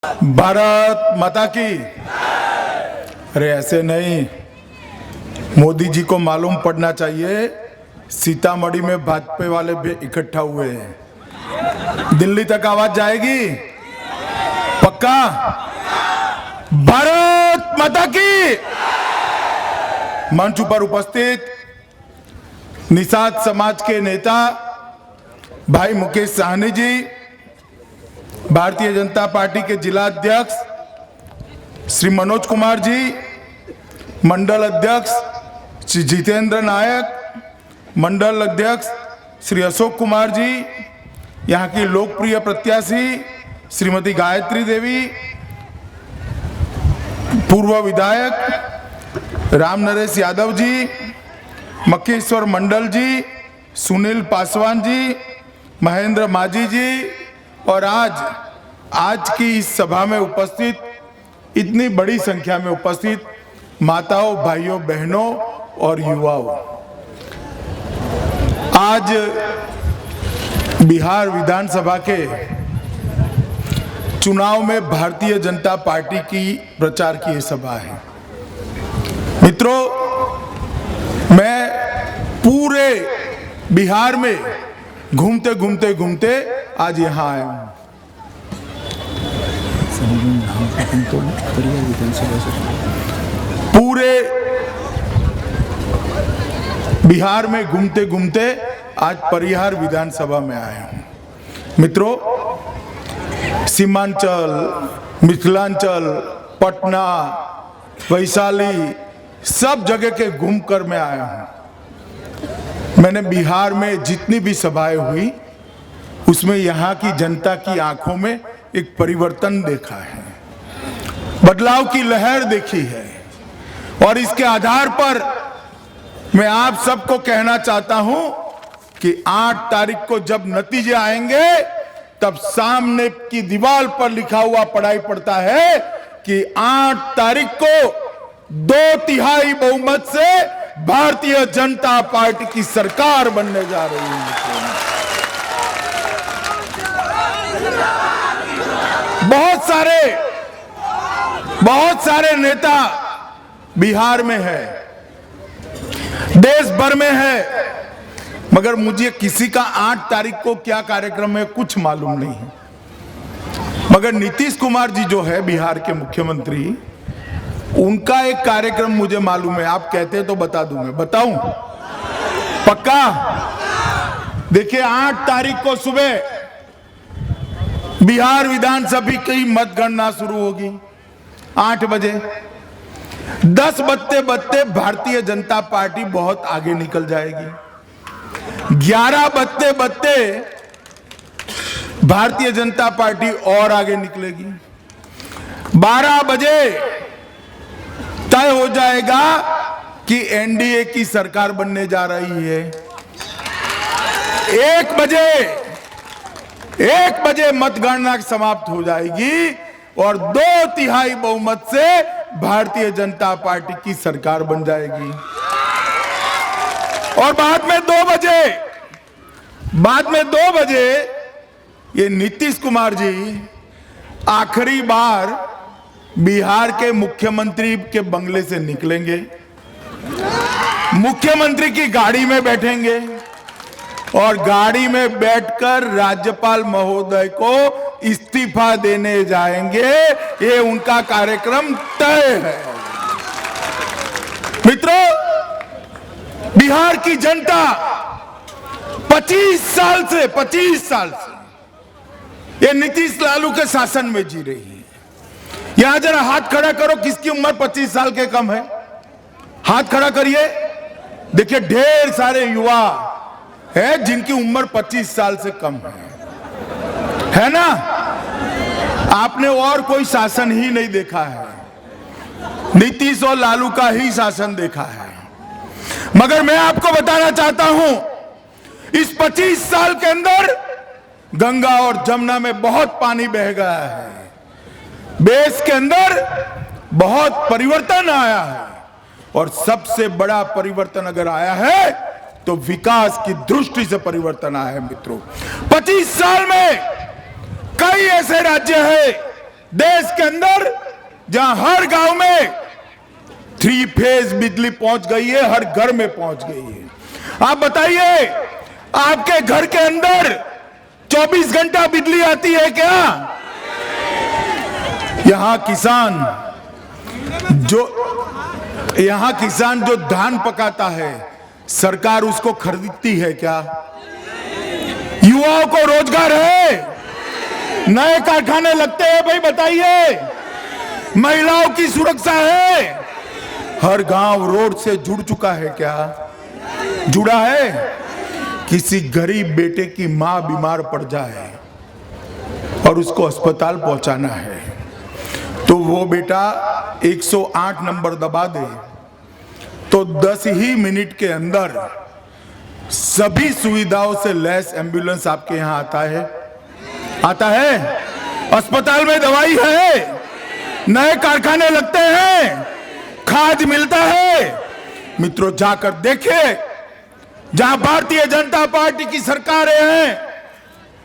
भारत माता की। अरे ऐसे नहीं, मोदी जी को मालूम पड़ना चाहिए सीतामढ़ी में भाजपा वाले भी इकट्ठा हुए हैं। दिल्ली तक आवाज जाएगी पक्का। भारत माता की। मंच पर उपस्थित निषाद समाज के नेता भाई मुकेश साहनी जी, भारतीय जनता पार्टी के जिला अध्यक्ष श्री मनोज कुमार जी, मंडल अध्यक्ष श्री जितेंद्र नायक, मंडल अध्यक्ष श्री अशोक कुमार जी, यहाँ की लोकप्रिय प्रत्याशी श्रीमती गायत्री देवी, पूर्व विधायक राम नरेश यादव जी, मक्केश्वर मंडल जी, सुनील पासवान जी, महेंद्र माझी जी और आज की इस सभा में उपस्थित इतनी बड़ी संख्या में उपस्थित माताओं, भाइयों, बहनों और युवाओं, आज बिहार विधानसभा के चुनाव में भारतीय जनता पार्टी की प्रचार की यह सभा है। मित्रों, मैं पूरे बिहार में घूमते आज यहाँ आया हूँ। पूरे बिहार में घूमते आज परिहार विधानसभा में आया हूँ। मित्रों, सीमांचल, मिथिलांचल, पटना, वैशाली, सब जगह के घूमकर मैं आया हूँ। मैंने बिहार में जितनी भी सभाएं हुई उसमें यहाँ की जनता की आंखों में एक परिवर्तन देखा है, बदलाव की लहर देखी है और इसके आधार पर मैं आप सबको कहना चाहता हूं कि 8 तारीख को जब नतीजे आएंगे तब सामने की दीवार पर लिखा हुआ पढ़ाई पड़ता है कि 8 तारीख को 2/3 बहुमत से भारतीय जनता पार्टी की सरकार बनने जा रही है। बहुत सारे नेता बिहार में है, देश भर में है, मगर मुझे किसी का 8 तारीख को क्या कार्यक्रम है कुछ मालूम नहीं है। मगर नीतीश कुमार जी जो है बिहार के मुख्यमंत्री, उनका एक कार्यक्रम मुझे मालूम है। आप कहते हैं तो बता दूं, मैं बताऊं पक्का। देखिए, 8 तारीख को सुबह बिहार विधानसभा की मतगणना शुरू होगी 8 बजे। 10 बजते भारतीय जनता पार्टी बहुत आगे निकल जाएगी। 11 बजते भारतीय जनता पार्टी और आगे निकलेगी। 12 बजे तय हो जाएगा कि एनडीए की सरकार बनने जा रही है। 1 बजे मतगणना समाप्त हो जाएगी और 2/3 बहुमत से भारतीय जनता पार्टी की सरकार बन जाएगी। और बाद में 2 बजे ये नीतीश कुमार जी आखिरी बार बिहार के मुख्यमंत्री के बंगले से निकलेंगे, मुख्यमंत्री की गाड़ी में बैठेंगे और गाड़ी में बैठकर राज्यपाल महोदय को इस्तीफा देने जाएंगे। ये उनका कार्यक्रम तय है। मित्रों, बिहार की जनता 25 साल से ये नीतीश लालू के शासन में जी रही है। यहां जरा हाथ खड़ा करो, किसकी उम्र 25 साल के कम है? हाथ खड़ा करिए। देखिए, ढेर सारे युवा है जिनकी उम्र 25 साल से कम है ना? आपने और कोई शासन ही नहीं देखा है, नीतीश और लालू का ही शासन देखा है। मगर मैं आपको बताना चाहता हूं, इस 25 साल के अंदर गंगा और जमुना में बहुत पानी बह गया है। देश के अंदर बहुत परिवर्तन आया है और सबसे बड़ा परिवर्तन अगर आया है तो विकास की दृष्टि से परिवर्तन आया है। मित्रों, 25 साल में कई ऐसे राज्य हैं देश के अंदर जहां हर गांव में 3 फेज बिजली पहुंच गई है, हर घर में पहुंच गई है। आप बताइए, आपके घर के अंदर 24 घंटा बिजली आती है क्या? यहां किसान जो धान पकाता है, सरकार उसको खरीदती है क्या? युवाओं को रोजगार है, नए कारखाने लगते हैं भाई, बताइए। महिलाओं की सुरक्षा है, हर गांव रोड से जुड़ चुका है क्या? जुड़ा है? किसी गरीब बेटे की मां बीमार पड़ जाए और उसको अस्पताल पहुंचाना है, तो वो बेटा 108 नंबर दबा दे तो 10 ही मिनट के अंदर सभी सुविधाओं से लैस एम्बुलेंस आपके यहां आता है। अस्पताल में दवाई है, नए कारखाने लगते हैं, खाद मिलता है। मित्रों, जाकर देखिए, जहां भारतीय जनता पार्टी की सरकारें हैं,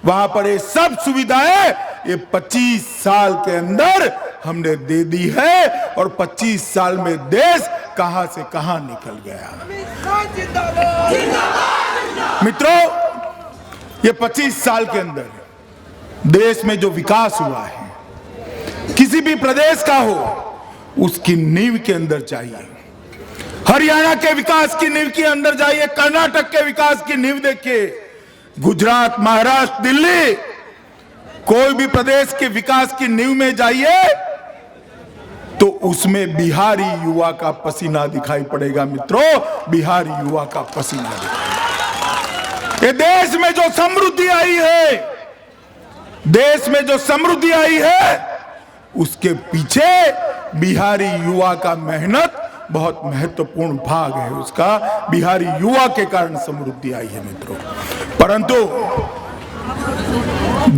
वहां पर ये सब सुविधाएं ये 25 साल के अंदर हमने दे दी है, और 25 साल में देश कहां से कहां निकल गया। मित्रों, ये 25 साल के अंदर देश में जो विकास हुआ है, किसी भी प्रदेश का हो, उसकी नींव के अंदर चाहिए। हरियाणा के विकास की नींव के अंदर जाइए, कर्नाटक के विकास की नींव देखिए, गुजरात, महाराष्ट्र, दिल्ली, कोई भी प्रदेश के विकास की नींव में जाइए तो उसमें बिहारी युवा का पसीना दिखाई पड़ेगा। मित्रों, बिहारी युवा का पसीना दिखाई। ये देश में जो समृद्धि आई है, देश में जो समृद्धि आई है, उसके पीछे बिहारी युवा का मेहनत बहुत महत्वपूर्ण भाग है उसका। बिहारी युवा के कारण समृद्धि आई है मित्रों। परंतु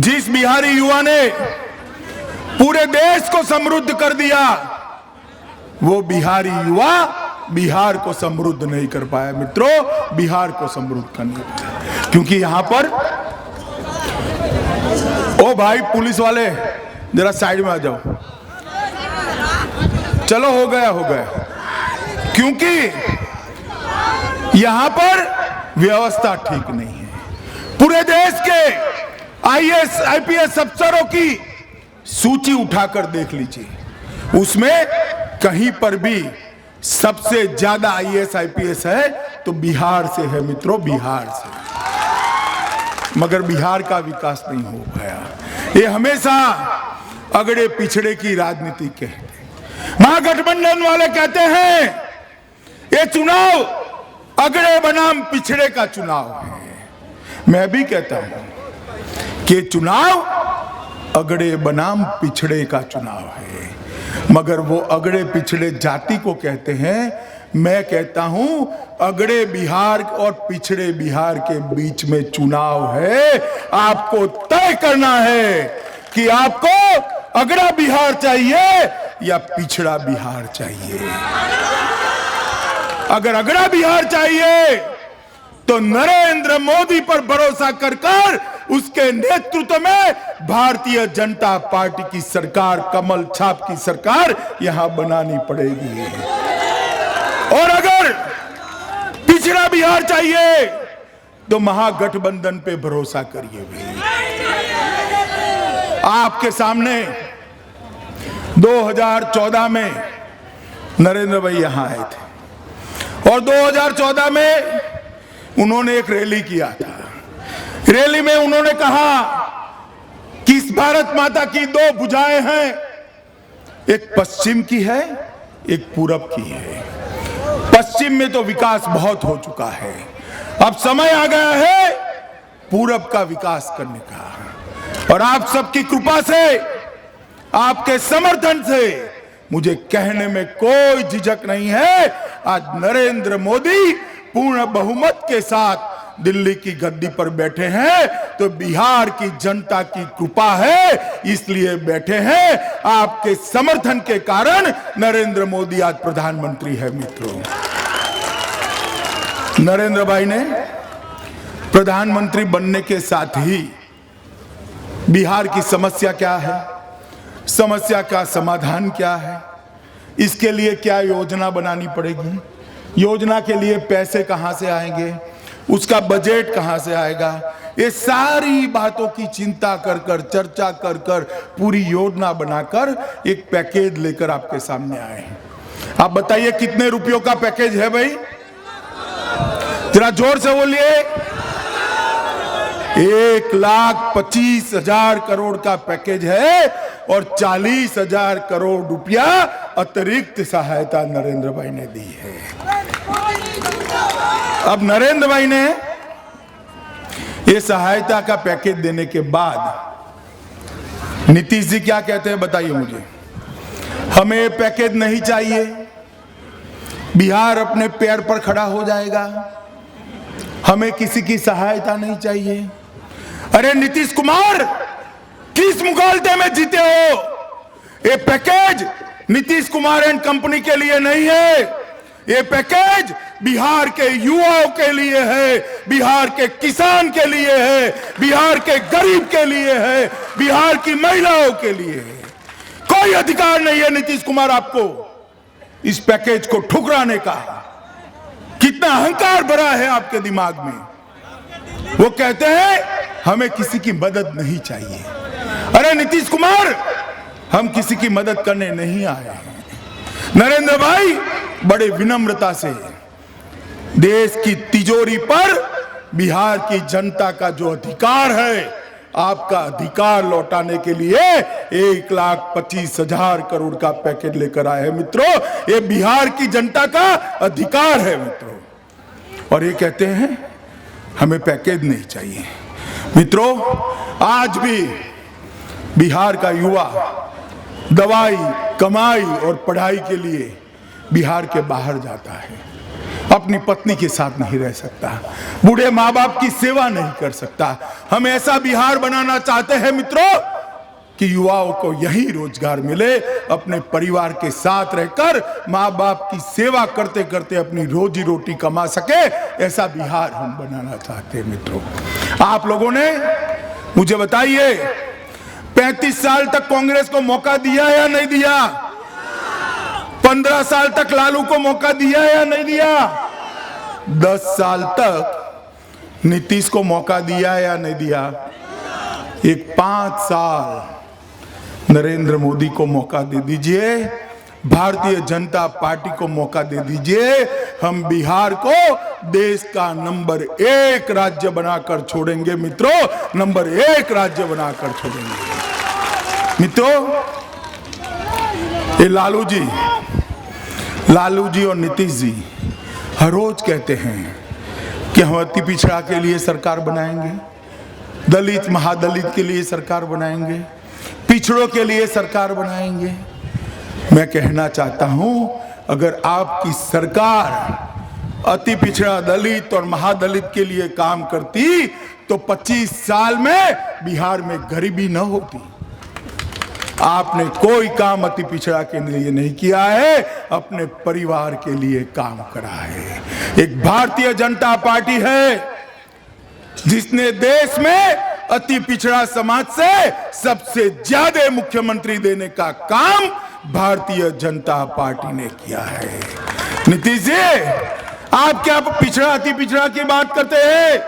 जिस बिहारी युवा ने पूरे देश को समृद्ध कर दिया, वो बिहारी युवा बिहार को समृद्ध नहीं कर पाया मित्रों, बिहार को समृद्ध करने पाया। क्योंकि यहां पर, ओ भाई पुलिस वाले जरा साइड में आ जाओ, चलो हो गया। क्योंकि यहां पर व्यवस्था ठीक नहीं है। पूरे देश के आईएएस आईपीएस अफसरों की सूची उठाकर देख लीजिए, उसमें कहीं पर भी सबसे ज्यादा आईएएस आईपीएस है तो बिहार से है मित्रों, बिहार से। मगर बिहार का विकास नहीं हो पाया। ये हमेशा अगड़े पिछड़े की राजनीति कहते हैं। महागठबंधन वाले कहते हैं ये चुनाव अगड़े बनाम पिछड़े का चुनाव है। मैं भी कहता हूं कि चुनाव अगड़े बनाम पिछड़े का चुनाव है, मगर वो अगड़े पिछड़े जाति को कहते हैं। मैं कहता हूं अगड़े बिहार और पिछड़े बिहार के बीच में चुनाव है। आपको तय करना है कि आपको अगड़ा बिहार चाहिए या पिछड़ा बिहार चाहिए। अगर अगड़ा बिहार चाहिए तो नरेंद्र मोदी पर भरोसा कर उसके नेतृत्व में भारतीय जनता पार्टी की सरकार, कमल छाप की सरकार यहां बनानी पड़ेगी। और अगर पिछड़ा बिहार चाहिए तो महागठबंधन पे भरोसा करिए भाई। आपके सामने 2014 में नरेंद्र भाई यहां आए थे और 2014 में उन्होंने एक रैली किया था। रैली में उन्होंने कहा कि इस भारत माता की 2 भुजाएं हैं, एक पश्चिम की है, एक पूरब की है। पश्चिम में तो विकास बहुत हो चुका है, अब समय आ गया है पूरब का विकास करने का। और आप सबकी कृपा से, आपके समर्थन से मुझे कहने में कोई झिझक नहीं है, आज नरेंद्र मोदी पूर्ण बहुमत के साथ दिल्ली की गद्दी पर बैठे हैं तो बिहार की जनता की कृपा है, इसलिए बैठे हैं। आपके समर्थन के कारण नरेंद्र मोदी आज प्रधानमंत्री है। मित्रों, नरेंद्र भाई ने प्रधानमंत्री बनने के साथ ही बिहार की समस्या क्या है, समस्या का समाधान क्या है, इसके लिए क्या योजना बनानी पड़ेगी, योजना के लिए पैसे कहां से आएंगे, उसका बजट कहां से आएगा, ये सारी बातों की चिंता कर कर, चर्चा कर कर, पूरी योजना बनाकर एक पैकेज लेकर आपके सामने आए हैं। आप बताइए कितने रुपयों का पैकेज है भाई? जरा जोर से बोलिए। 1,25,000 करोड़ का पैकेज है और 40,000 करोड़ रुपया अतिरिक्त सहायता नरेंद्र भाई ने दी है। अब नरेंद्र भाई ने ये सहायता का पैकेज देने के बाद नीतीश जी क्या कहते हैं बताइए मुझे? हमें ये पैकेज नहीं चाहिए, बिहार अपने पैर पर खड़ा हो जाएगा, हमें किसी की सहायता नहीं चाहिए। अरे नीतीश कुमार, किस मुकालते में जीते हो? ये package Nitish Kumar and company के लिए नहीं है, ये पैकेज बिहार के युवाओं के लिए है, बिहार के किसान के लिए है, बिहार के गरीब के लिए है, बिहार की महिलाओं के लिए है। कोई अधिकार नहीं है नीतीश कुमार आपको इस पैकेज को ठुकराने का। कितना अहंकार भरा है आपके दिमाग में। वो कहते हैं हमें किसी की मदद नहीं चाहिए। अरे नीतीश कुमार, हम किसी की मदद करने नहीं आए हैं। नरेंद्र भाई बड़े विनम्रता से देश की तिजोरी पर बिहार की जनता का जो अधिकार है, आपका अधिकार लौटाने के लिए 1,25,000 करोड़ का पैकेज लेकर आए हैं मित्रों। ये बिहार की जनता का अधिकार है मित्रों, और ये कहते हैं हमें पैकेज नहीं चाहिए। मित्रों, आज भी बिहार का युवा दवाई, कमाई और पढ़ाई के लिए बिहार के बाहर जाता है, अपनी पत्नी के साथ नहीं रह सकता, बूढ़े माँ बाप की सेवा नहीं कर सकता। हम ऐसा बिहार बनाना चाहते हैं मित्रों कि युवाओं को यही रोजगार मिले, अपने परिवार के साथ रहकर माँ बाप की सेवा करते करते अपनी रोजी रोटी कमा सके। ऐसा बिहार हम बनाना चाहते हैं मित्रों। आप लोगों ने मुझे बताइए, 35 साल तक कांग्रेस को मौका दिया या नहीं दिया? 15 साल तक लालू को मौका दिया या नहीं दिया? 10 साल तक नीतीश को मौका दिया या नहीं दिया? एक 5 साल नरेंद्र मोदी को मौका दे दीजिए, भारतीय जनता पार्टी को मौका दे दीजिए। हम बिहार को देश का नंबर 1 राज्य बनाकर छोड़ेंगे मित्रों, नंबर 1 राज्य बनाकर छोड़ेंगे मित्रों। ये लालू जी और नीतीश जी हर रोज कहते हैं कि हम अति पिछड़ा के लिए सरकार बनाएंगे, दलित महादलित के लिए सरकार बनाएंगे, पिछड़ों के लिए सरकार बनाएंगे। मैं कहना चाहता हूं, अगर आपकी सरकार अति पिछड़ा, दलित और महादलित के लिए काम करती तो 25 साल में बिहार में गरीबी न होती। आपने कोई काम अति पिछड़ा के लिए नहीं किया है, अपने परिवार के लिए काम करा है। एक भारतीय जनता पार्टी है जिसने देश में अति पिछड़ा समाज से सबसे ज्यादा मुख्यमंत्री देने का काम भारतीय जनता पार्टी ने किया है। नीतीश जी, आप क्या पिछड़ा अति पिछड़ा की बात करते हैं?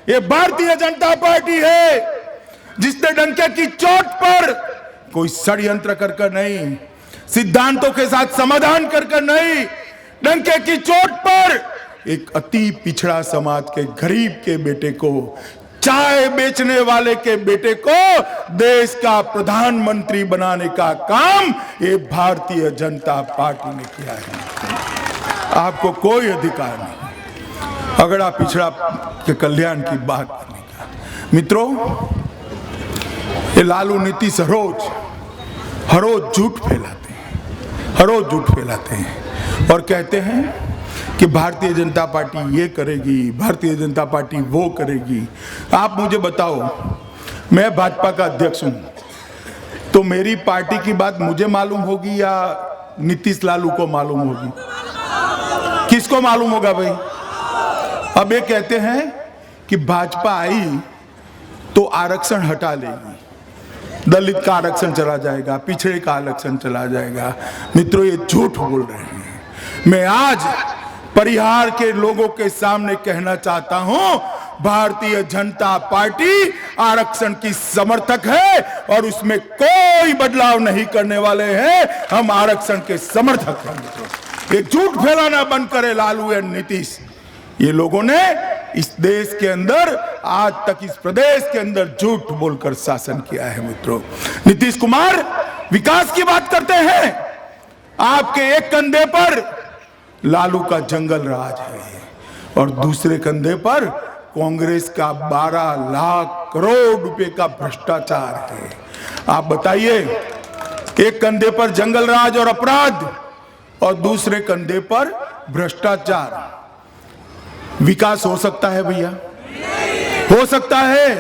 ये भारतीय जनता पार्टी है जिसने डंके की चोट पर कोई षड्यंत्र कर कर नहीं, सिद्धांतों के साथ समाधान कर कर नहीं, डंके की चोट पर एक अति पिछड़ा समाज के गरीब के बेटे को, चाय बेचने वाले के बेटे को देश का प्रधानमंत्री बनाने का काम ये भारतीय जनता पार्टी ने किया है। आपको कोई अधिकार नहीं अगर आप पिछड़ा के कल्याण की बात करने का। मित्रों, ये लालू नीतीश हर रोज झूठ फैलाते हैं, हर रोज झूठ फैलाते हैं और कहते हैं कि भारतीय जनता पार्टी ये करेगी, भारतीय जनता पार्टी वो करेगी। आप मुझे बताओ, मैं भाजपा का अध्यक्ष हूं, तो मेरी पार्टी की बात मुझे मालूम होगी या नीतीश लालू को मालूम होगी? किसको मालूम होगा भाई? अब ये कहते हैं कि भाजपा आई तो आरक्षण हटा लेगी, दलित का आरक्षण चला जाएगा, पिछड़े का आरक्षण चला जाएगा। मित्रों, ये झूठ बोल रहे हैं। मैं आज परिहार के लोगों के सामने कहना चाहता हूं, भारतीय जनता पार्टी आरक्षण की समर्थक है और उसमें कोई बदलाव नहीं करने वाले हैं। हम आरक्षण के समर्थक हैं। मित्रों, ये झूठ फैलाना बंद करे लालू और नीतीश। ये लोगों ने इस देश के अंदर, आज तक इस प्रदेश के अंदर झूठ बोलकर शासन किया है। मित्रों, नीतीश कुमार विकास की बात करते हैं, आपके एक कंधे पर लालू का जंगल राज है और दूसरे कंधे पर कांग्रेस का 12 लाख करोड़ रुपए का भ्रष्टाचार है। आप बताइए, एक कंधे पर जंगल राज और अपराध और दूसरे कंधे पर भ्रष्टाचार, विकास हो सकता है भैया? हो सकता है?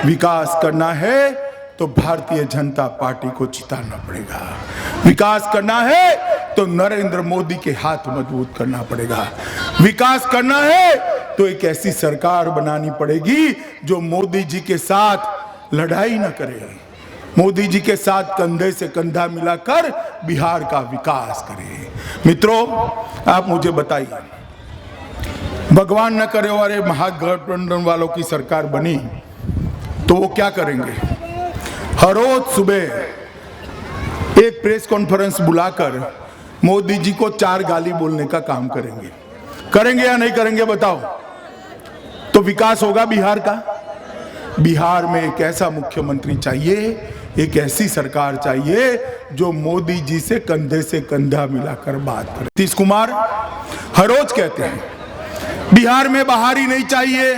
विकास करना है तो भारतीय जनता पार्टी को जिताना पड़ेगा। विकास करना है तो नरेंद्र मोदी के हाथ मजबूत करना पड़ेगा। विकास करना है तो एक ऐसी सरकार बनानी पड़ेगी जो मोदी जी के साथ लड़ाई न करे, मोदी जी के साथ कंधे से कंधा मिलाकर बिहार का विकास करे। मित्रों, आप मुझे बताइए, भगवान न करे वाले महागठबंधन वालों की सरकार बनी तो वो क्या करेंगे? हर रोज सुबह एक प्रेस कॉन्फ्रेंस बुलाकर मोदी जी को 4 गाली बोलने का काम करेंगे। करेंगे या नहीं करेंगे बताओ? तो विकास होगा बिहार का? बिहार में एक ऐसा मुख्यमंत्री चाहिए, एक ऐसी सरकार चाहिए जो मोदी जी से कंधा मिलाकर बात करे। नीतीश कुमार हर रोज कहते हैं बिहार में बाहरी नहीं चाहिए,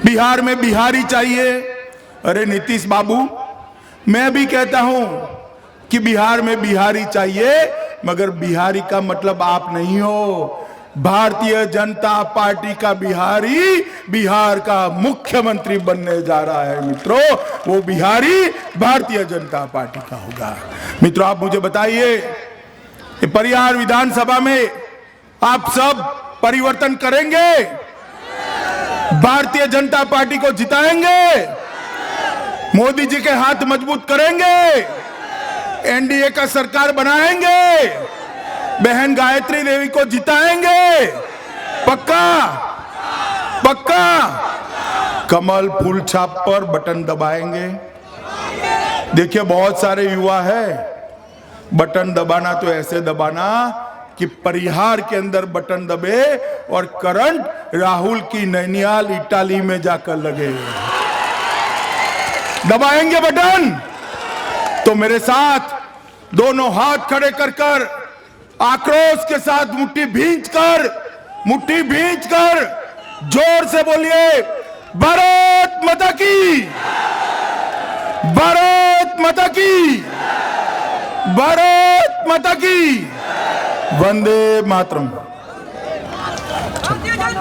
बिहार में बिहारी चाहिए। अरे नीतीश बाबू, मैं भी कहता हूं कि बिहार में बिहारी चाहिए, मगर बिहारी का मतलब आप नहीं हो। भारतीय जनता पार्टी का बिहारी बिहार का मुख्यमंत्री बनने जा रहा है। मित्रों, वो बिहारी भारतीय जनता पार्टी का होगा। मित्रों, आप मुझे बताइए, परिहार विधानसभा में आप सब परिवर्तन करेंगे? भारतीय जनता पार्टी को जिताएंगे? मोदी जी के हाथ मजबूत करेंगे? एनडीए का सरकार बनाएंगे? बहन गायत्री देवी को जिताएंगे? पक्का? पक्का? कमल फूल छाप पर बटन दबाएंगे? देखिए, बहुत सारे युवा है, बटन दबाना तो ऐसे दबाना कि परिहार के अंदर बटन दबे और करंट राहुल की नैनियाल इटाली में जाकर लगे। दबाएंगे बटन? तो मेरे साथ दोनों हाथ खड़े कर आक्रोश के साथ मुट्ठी भींच कर जोर से बोलिए, भारत माता की, भारत माता की, भारत माता की, वंदे मातरम।